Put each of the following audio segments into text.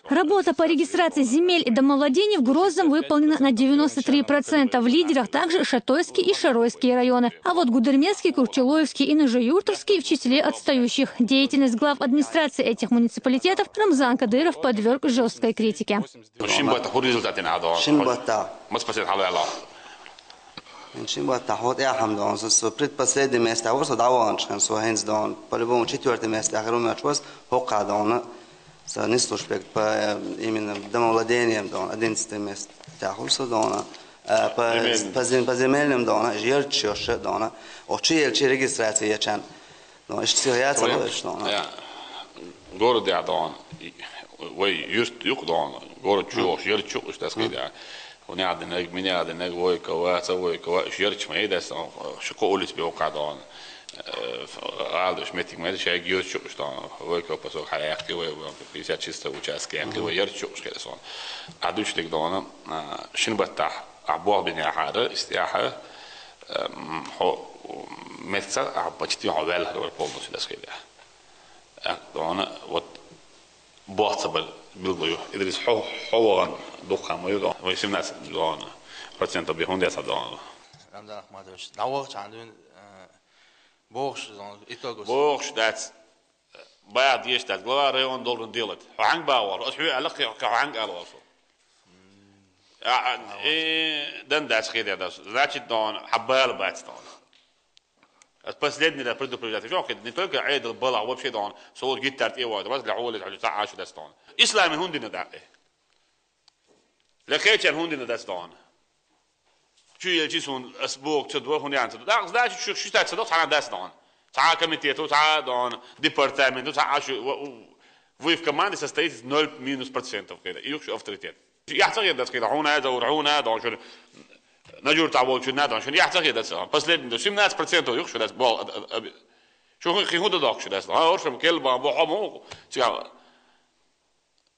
Работа по регистрации земель и домовладений в Грозном выполнена на 93%. В лидерах также Шатойский и Шаройские районы. А вот Гудермесский, Курчелоевский и Нижеюртовский в числе отстающих. Деятельность глав администрации этих муниципалитетов Рамзан Кадыров подверг жесткой критике. Именно домовладением, одиннадцатое тяхулся дона, по земельным дона, жертчёше дона, очи регистрация ячан, но историяца дона. Город я дон, вы юст юк дон, город чуш, жертчуш, так сказать. Он я денег, меня денег, войка, жертч мои дес, шко улиц беока дон. Алдыш метик медиш я гёрчуш дон, войка посок хаяхти, вой 50 чисто участки, вой жертчуш кесон. А дучлик дона, шинбата, абуах беня хара, истяха, месяца, а почти хавел хавел полностью, так сказать. دهنا وات باعتبر بالضيو إدريس حوان دخان ويدون ويسمى دهنا процентов بيهون ده صدقنا رمضان ما داشت نواه چندون بوخش دات بعد يشتغل غلا ريون دولار ديلت وعنق باور أشوي علاقة كعنق ألواسو دن داس خير ده значит دهنا حبال بعتستان Последний раз предупреждать, что не только عيد البلع وبشي دون صور جيتارت إيه واحد بس لعولة على ساعة عشرة دستان إسلامي هندي نداء لكيتشان هندي ندستان شو يلجسون أسبوع تدور هندي عن تدور ده شو تتصدق تعال دستان تعال كميتيتو تعال دون ديبارتمنتو تعال شو ويف كمان состоит 0% كده يوكش أفتريتيت يحتاج ده كده هنا دون شو نجور تعبوا شو نادون شو يحتاج ده последний 17% يخش ده بال شو خي داك شو ده أورشم كلبا بحمو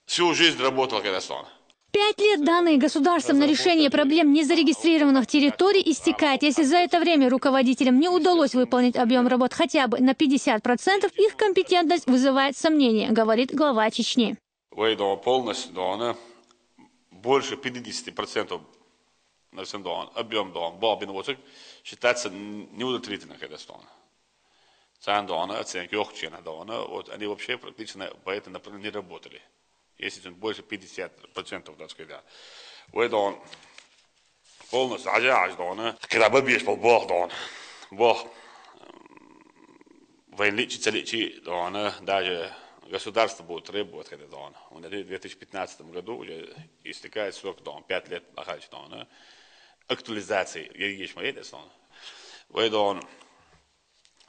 всю жизнь работал كده صار 5 лет, данные государством на решение проблем незарегистрированных территорий, истекает. Если за это время руководителям не удалось выполнить объем работ хотя бы на 50%, их компетентность вызывает сомнения, говорит глава Чечни. Полностью больше 50% на всем объем бабин вот считается неудовлетворительным когда стон. Сам оценки охчена вот они вообще практически по этому направлению не работали. Если больше 50%, так сказать. ويدون полностью عجاج когда бабьешь полбох бог военличи даже государство будет требовать когда в 2015 году уже истекает срок 5 лет актуализации юридических моделей ويدون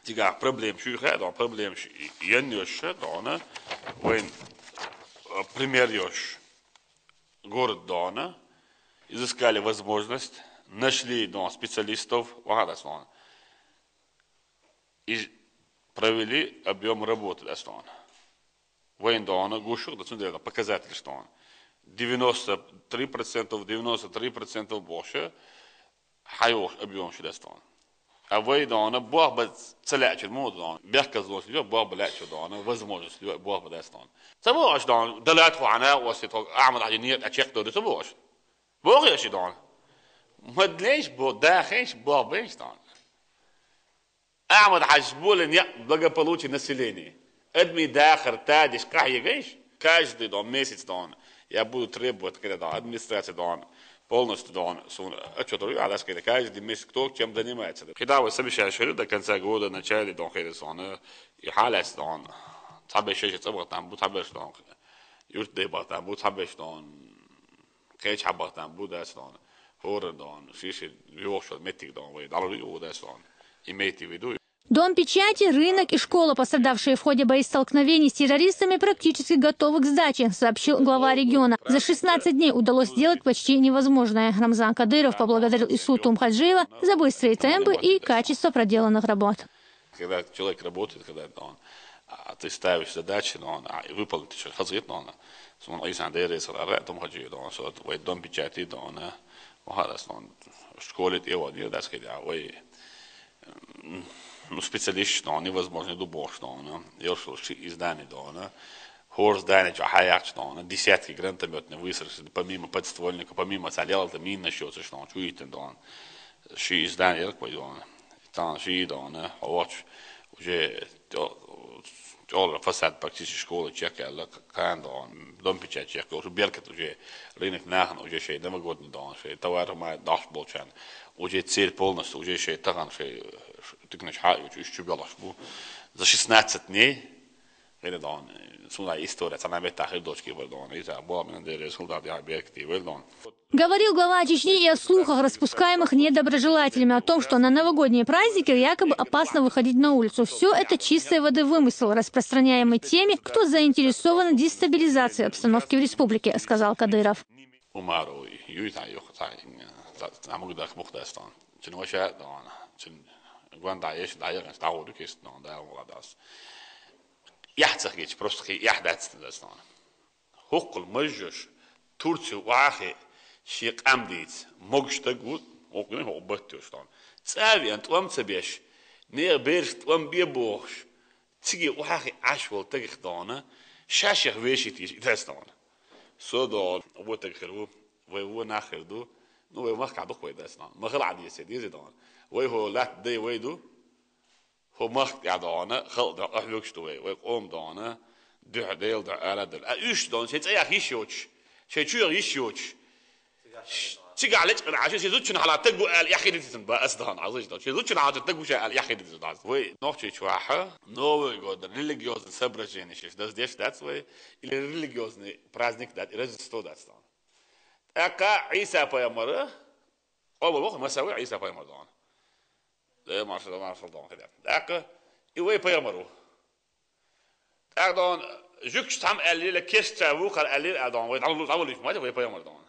تيجا проблем شو проблем ينيش وين пример город Дона, изыскали возможность, нашли специалистов, и провели объем работы. Воин Дона, гушук, показатель, что он 93% больше, хайош объем, что а воин Дона, Бог бы целячит моду, бехказлось, Бог бы лечит Дона, возможность, Бог бы даст он. سبوش دان دلات خوانا واسطة أعمل عجينية أشياء دوري سبوش بوغي أشي دان مدليش بو داخلش بو بيش دان أعمل حجبول إن بلغا بلوتي نسليني أدمي داخل تادش كحي جيش كاش دي دان ميسيت دان يا بودو تريبوت كده دان أدمنستراتي دان полностью дон сун отчёту а das كده каждый месяц кто чем занимается когда вы совещаете до конца года начале дон хедсон и халас дон تعبش شيء تبغى بو تعبش دون يرد دبا بو تعبش دون كيش حبا بو داس دون هور دون شيء يوش متك دون ويدالو يو داس دون имейте в виду. Дом печати, рынок и школа, пострадавшие в ходе боестолкновений с террористами, практически готовы к сдаче, сообщил глава региона. За 16 дней удалось сделать почти невозможное. Рамзан Кадыров поблагодарил Ису Тумхаджиева за быстрые темпы и качество проделанных работ. Когда человек работает, когда ты ставишь задачи, и выполнить еще хазит, он исан дерес, Тумхаджиев, дом печати, в школе его не даст, специалист, невозможно дубош, издание, Хорс дайнич ахаяч дон, десятки грантометны высрасы, помимо подствольника, помимо цалялта мин насчётся, что он чует дон. Ши издан ерк пойдон. Там ши дон, оч уже all фасад практически школы чека, кан дон, домпича чека, уже беркет уже рынок нахан уже шей новогодний дон, шей товар май дашбол чан. Уже цель полностью, уже шей таган шей тыкнешь хай, уже чубялаш бу. За 16 дней غير دون سونا история она бета дочки вылдон из-за бомбы на результат я объекты вылдон. Говорил глава Чечни и о слухах, распускаемых недоброжелателями, о том, что на новогодние праздники якобы опасно выходить на улицу. Все это чистой воды вымысел, распространяемый теми, кто заинтересован в дестабилизации обстановки в республике, сказал Кадыров. يحتاج просто يحدث ده حق المجش ترتي واحد شيء أمديت مجش تقول ممكن هو بتوشتان سأبي أنت وام تبيش نير بيرش وام بيبوش تيجي واحد عشوال تجخدانه شاشة ويشي تيجي تستان صدق أبو تجخلو وهو ناخردو نو ما قاعد أخوي تستان ما خل عادي يصير يزيدان وهو لا تدي ويدو هو مخت يعدانا خلد أحلوكشتوي ويقوم دانا ده ديل ده أردل أيش دان شيء أيه يشوش شيء شو يشوش شيء عليك من عشان شيء زوجنا على تجو قال يحكي ديتن بس دان عزيز دان شيء زوجنا على تجو شيء قال يحكي ديتن دان وي نوع شيء شواحة نو يقول religious celebration شيء ده ديش that's way إلى religious праздник ده رجستو ده دان أكا عيسى بيامر أول وقت ما سوي عيسى بيامر دان ده ما شاء الله ما شاء الله كده لكن يوي بيامرو أردون جوكش تام قليل كيست وقال قليل أردون ويتعاملوا تعاملوا ما جوا بيامر دون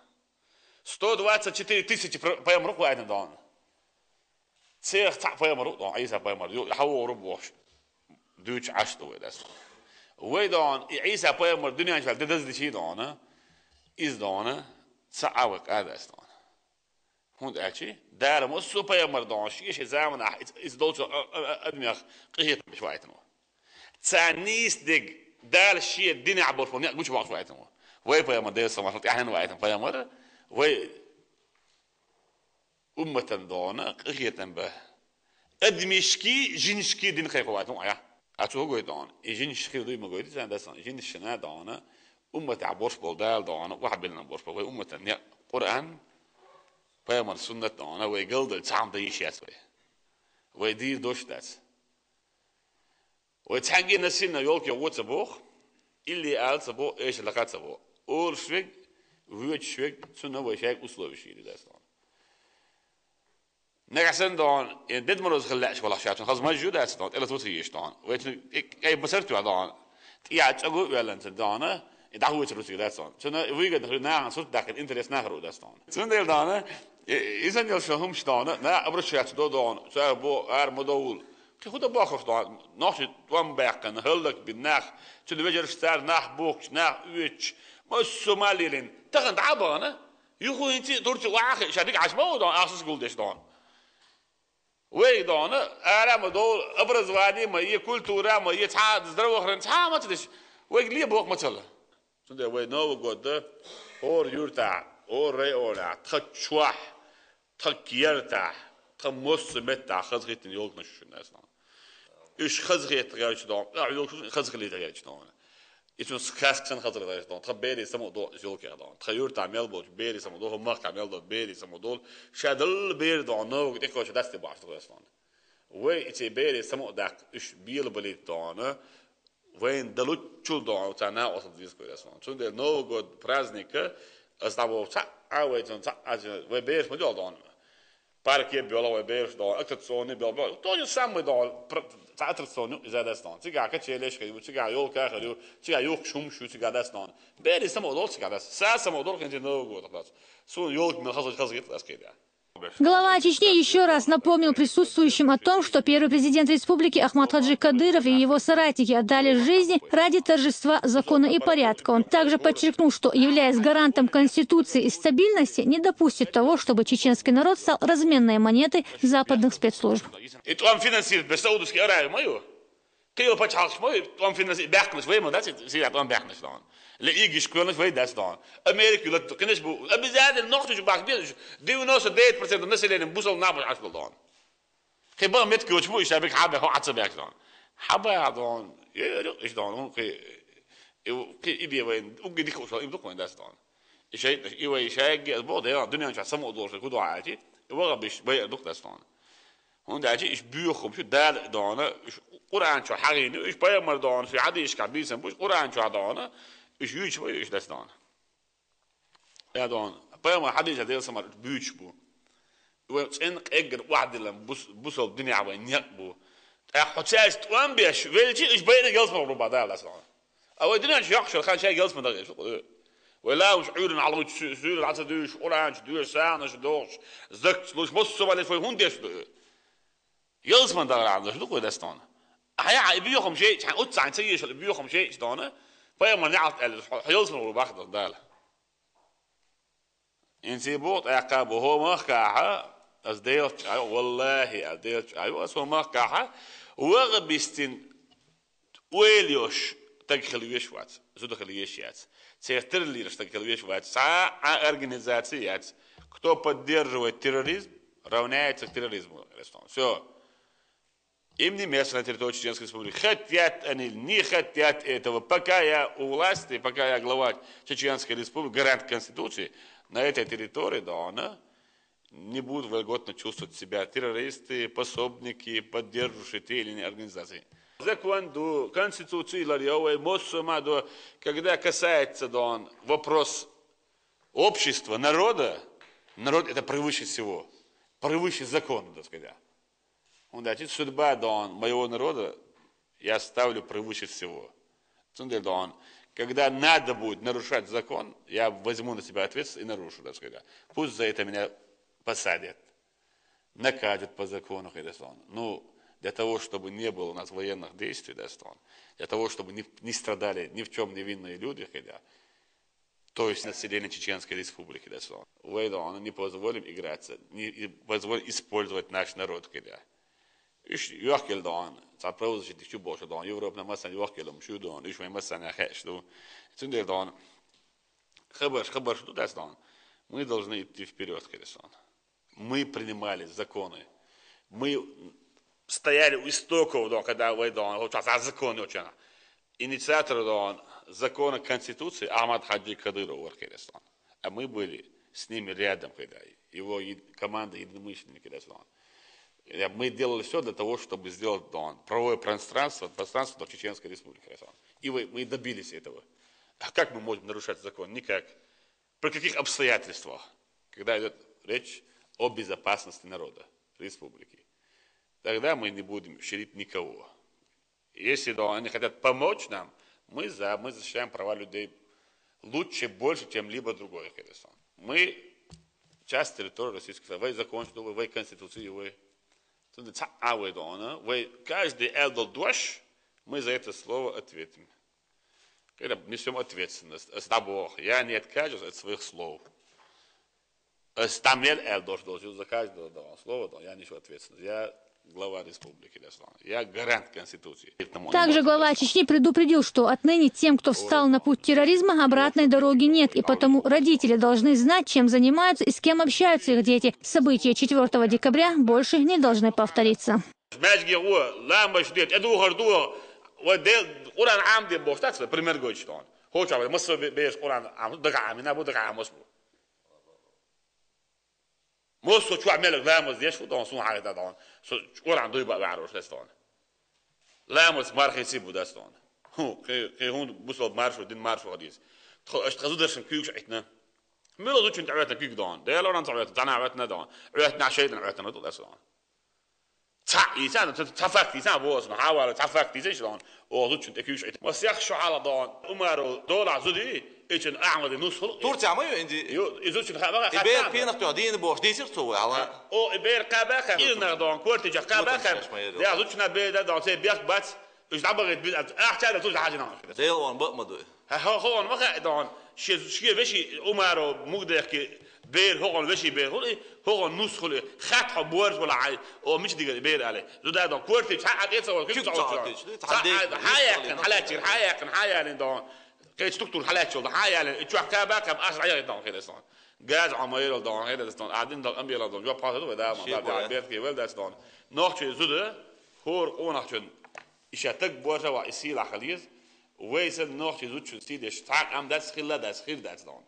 124,000 بيامرو قاعدين دون سير تاع بيامرو دون عيسى بيامر يحاولوا ربوش دوتش عشتوا ده ويدون عيسى بيامر الدنيا شغال ده ده شيء دون إز دون ساعوك هذا دون هون أشي دار مو بيامر دون شيء زمان إز دوتش أدميخ قهيت مش وايتنو تانيس دق دار الشيء الدنيا عبورفوني مش وايتنو وي بيامر ده سمعت إحنا وايتن بيامر وي أمة دون قهيت به أدميشكي جنشكي دين خير وايتنو يا أتوه قوي دون جنشكي دوي ما قوي تزان دسان جنشنا دون أمة عبورف بولدال دون واحد بيننا عبورف وي أمة قرآن بيامر سنة دون وي قلد تعم ديشيات وي دير دوش داس وتحقي نسينا يولك يوت سبوخ اللي قال سبوخ ايش لقات سبوخ اور شويك ويت شويك سنة وشيك أسلوب شيء داس دون نقصن دون إن دد مروز خلاش ولا شيء خلاص ما جود داس دون إلا توتريش دون ويت أي مسرت دون تيجي تقول ولا أنت دون دعوة الروسية داس دون سنة ويجد نعم صوت داخل إنترس نهرو داس دون سنة دون إذا يلشهمش دون نا أبرش شيء دون سأبو مدول خود باخش دون ناش توام باقن هلك بالناخ تلوجر ستار ناح بوكش ناح ويتش ما السوماليين تغن عبانة يخو أنت دورتي واحد شاديك عشمه دون أساس قولدش دون وي دون أرام دول أبرز وادي ما يكولتورا ما يتعاد زدروخرن تعا ما تدش وي ليه بوق مثلا سنده وي نو قد اور يرتع اور ري اولا تخشوح تكيرتع تمص متع خزغيت يولك نش الناس إيش خزغيت غيرش دون يولك خزغلي غيرش دون إيش سكاسك سن خزغلي غيرش دون تبيري سمو دو يولك دون تخيرتع ميلبوش بيري سمو دو هم مخ ميلدو بيري سمو دول شادل بير دون نو ديكوش داستي باش غيرش دون وي إتي بيري سمو داك إيش بيل بليت دون وين دلوتشول دون تانا وصل ديس غيرش دون سنده نو قد праздника أستعبوا عاويتون وبيرش مجال دون باركي بيولا وبيرش دون أكتسوني بيولا توني سامي دون تعترسوني إذا دستان تيجا كتشيلش كيو تيجا يول كاخريو تيجا يوك شو تيجا دستان بيري سامو دول تيجا دست سامو دول كنتي نوغو تقص سون يولك من خزج أسكيدا. Глава Чечни еще раз напомнил присутствующим о том, что первый президент республики Ахмад Хаджи Кадыров и его соратники отдали жизни ради торжества закона и порядка. Он также подчеркнул, что, являясь гарантом Конституции и стабильности, не допустит того, чтобы чеченский народ стал разменной монетой западных спецслужб. كيو باتش حالش ما طعم في الناس بيحكمش وين ما ده سير طعم بيحكمش دون اللي يجي شكلنا وين ده دون أمريكا لا تكنش بو أبي زاد النقطة جو بعدين ديو ناس 8% الناس اللي نبوسوا نابل عشان دون كي بقى متكو شو يشابك حبة هو عصب ياك دون حبة دون إيش دون كي يبي وين وجدي كوش يبدو وين ده دون شيء يوي شيء بعض يا الدنيا مش عصام أدور كده عادي يبغى بيش بيع دكتور دون هون ده شيء إيش بيوخم شو دال دونه إيش قرآن شو حقيني إيش بيا مردان في عادي إيش كبيسن بوش قرآن شو دونه إيش يوش بيا إيش دست دونه يا دون بيا ما حد يجي يسمع بيوش بو وإن أجر واحد لما بوصل الدنيا عوين يقبو حتى توان بيش ويلشي إيش بيا جالس من ربع ده لا سلام أو الدنيا شو يخشى خان شيء جالس من ده ولا مش عيون على وجه سير العصا دوش قرآن دوش سانش دوش زكت لوش بص ولا في هون ديش جالس من ده عنده شو كده دستانه هيا بيوخم شيء عن قطع عن سيش اللي بيوخم شيء دستانه فيما نعرف حيلس من البحر ده إنسي بوت عقابه هو ما كاها أزديت والله أزديت أيوة اسمه ما كاها وغبيستين ويليوش تكخليش وات زود خليشيات سيرتر لي رش تكخليش وات ساعة أورجانيزاتيات كتوب الدير التيروريزم رونايت التيروريزم رستون شو إمني مثلا территория Чеченской Республики хотят они не хотят этого пока я у власти пока я глава Чеченской Республики гарант Конституции на этой территории да она не будут вольготно чувствовать себя террористы пособники поддерживающие те или иные организации. Закон до Конституции Ларьевой Моссумаду когда касается да вопрос общества народа народ это превыше всего превыше закона так сказать. Он говорит, судьба моего народа я ставлю превыше всего. Когда надо будет нарушать закон, я возьму на себя ответственность и нарушу. Пусть за это меня посадят, накажут по закону. Ну, для того, чтобы не было у нас военных действий, для того, чтобы не страдали ни в чем невинные люди, то есть население Чеченской Республики, не позволим играться, не позволим использовать наш народ. إيش يحكي دون تعبروز شدي شو باش دون يوروبنا مثلا يحكي لهم شو دون إيش مثلا خاش دون تندير دون خبر что даст дон мы должны идти вперед конечно мы принимали законы мы стояли у истоков дон когда вы дон вот законы очень инициатор дон закона конституции Ахмад Хаджи Кадыров конечно а мы были с ними рядом когда его команда единомышленники конечно мы делали все для того, чтобы сделать правовое пространство до Чеченской Республики. И мы добились этого. А как мы можем нарушать закон? Никак. При каких обстоятельствах? Когда идет речь о безопасности народа республики. Тогда мы не будем щадить никого. Если они хотят помочь нам, мы защищаем права людей лучше, больше, чем либо другой. Мы часть территории Российской Федерации. Вы закончили, вы Конституции, вы каждый элдер душ, мы за это слово ответим. Когда несем ответственность. Я не откажусь от своих слов. Стамель элдер должен за каждое слово, я несу ответственность. Я глава республики, я гарант Конституции. Также глава Чечни предупредил, что отныне тем, кто встал на путь терроризма, обратной дороги нет, и потому родители должны знать, чем занимаются и с кем общаются их дети. События 4 декабря больше не должны повториться. موسو شو عملك لامس ديش فودون سون حاجة دون شو عنده يبقى بعروش دستون لامس مارخ يسيبه دستون هو كي هون بوصل مارشو دين مارشو قديس اشتغلوا درش كيوش عتنا ميلو دوتش انت عواتنا كيك دون ده لو رانت عواتنا تانا عواتنا دون عواتنا عشيدنا عواتنا دون دستون يسان تفاكتي يسان بوس محاولة تفاكتي زيش دون او دوتش انت كيوش عتنا بس يخشوا على دون امارو دولار زودي إيشن أعمل نص تورتي عمايو عندي يزوج الخباخ إبير بينك تعدين بوش دي سرتوا على أو إبير قباخ إلنا دون كورتي جا قباخ ده زوجنا بيدا دون سي بيخ بات إيش دعبغت بيد أحتاج توج حاجة نعم ديل وان بق مدو هو ما دون شيء وشي عمر مقدر بير هو وشي بير هو نص خلي خط حبورج ولا عاي او مش دي بير عليه ده ده كورتي حق يتصور كيف حياكن حياكن دون كيف تقتل حالات شو حياكن تشوف كابك بأسرع يدون كده صار جاز عماير دون هذا دستون قاعدين دون أمبيلا دون جو بحث ده ما ده بير كي ولا دستون نوع زوده هور اونachun إشتاق بورجا وإسيل أخليز ويسن نوع زود شو سيد إشتاق أم داس خلا داس خير داس دون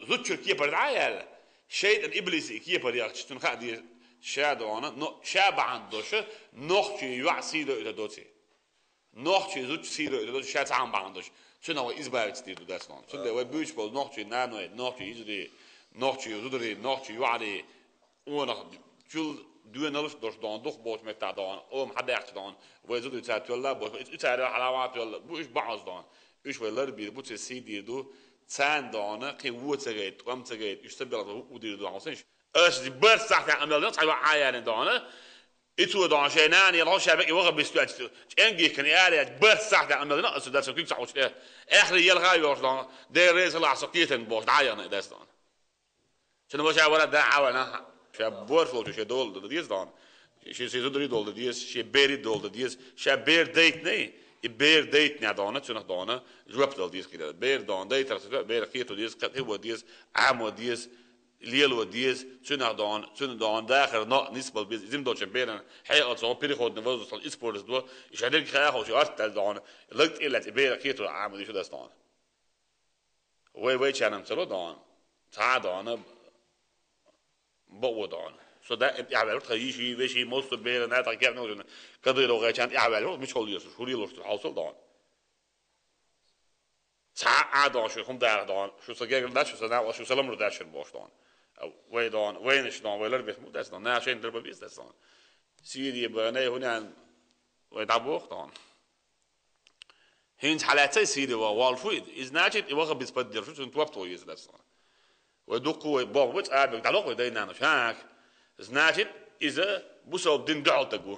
زود شو كيه بردعيا شيء الإبليس كيه برياق شتون خادي شادوانا نو شاب عندوش نوع يوع سيدو إلى دوتي نوع زود سيدو إلى دوتي شات عم بعندوش شو نوع إزبار تستيدو داس دون شو ده وبيوش بول نوع نانو نوع يجري نوع زودري نوع يوعري وانا شو دوين نلش دوش دون دوخ بوش متى دون حدا يحكي دون ويزودوا يتعتولا بوش يتعرف علامات ولا بوش بعض دون إيش ولا ربي بوش السيدي دو تان دون قوة تجيد قام تجيد يستبدل ودير دون عصيش إيش دي برس صح يعني أملا نصعب عيان دون إتو دون شينان يلا شابك يوقف بيستوعب إنجي كان يالي برس صح يعني أملا نقص ده سكيك صح وش آخر يلغى يوش دون ده رئيس العسكريين بوش عيان ده دون شنو بوش عوارض ده عوارض شاب بورفول شيء دول ديز دان شيء سيزودري دول ديز شيء بيري دول ديز شيء بير ديت ني بير ديت نعدانه شنو دانه جواب دول ديز كده بير دان ديت رسول بير خيتو ديز قد هو ديز عام ديز ليل ديز شنو دان داخل نسبة بيز زم دول شبيرن حقيقة صار بيري خود نفوز صار إسبورتس دول يشهدك خيار وشيء أرتل دان لقت إلا بير خيتو عام ديز شو دستان وي شانم سلو دان تعادانه بودان så där jag vet att vi måste be den här tacken och kan det då rätt jag vet mycket håll just hur det låter alltså då så då så kom där då så så jag där så där så salam där så boston وين شلون ولا بس مو ده صار عشان درب بيس ده صار سيدي بنا هنا ويدعبوخ طبعا هين حالاتي سيدي والفويد إذ ناجت يوقف بيسبدل شو انت وقته يز ده صار ودقوا بوقت قاعد تعلقوا دينا مش هاك ناجت إذا بوصل دين دعوتكوا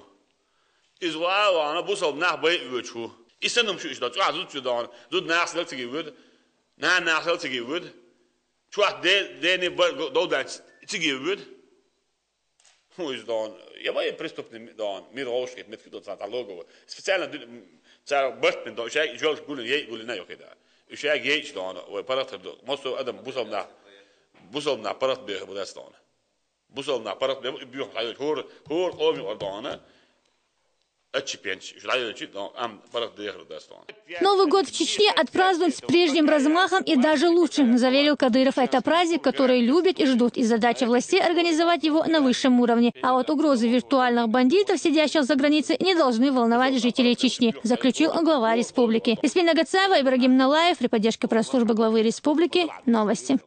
إذا وأنا بوصل نح بيوتشوا إسنهم شو إشتاق شو عزوت شو دان زود ناس لا تجيبود ناس لا تجيبود شو واحد ديني دول تجيبود هو إشتاق يبغى يبرستوك دان ميروش كده مثل كده تعلقوا سبيشال صار بس من ده شيء جالس يقول لنا كده شيء يجي دان وبرات مصر أدم بوصل نا برات بيه بدستان بوصل نا برات بيه حيل هور قومي أردانا Новый год в Чечне отпразднуют с прежним размахом и даже лучше, заверил Кадыров. Это праздник, который любят и ждут, и задача властей организовать его на высшем уровне. А вот угрозы виртуальных бандитов, сидящих за границей, не должны волновать жителей Чечни, заключил глава республики. Ясмина Гацаева, Ибрагим Налаев, при поддержке пресс-службы главы республики. Новости.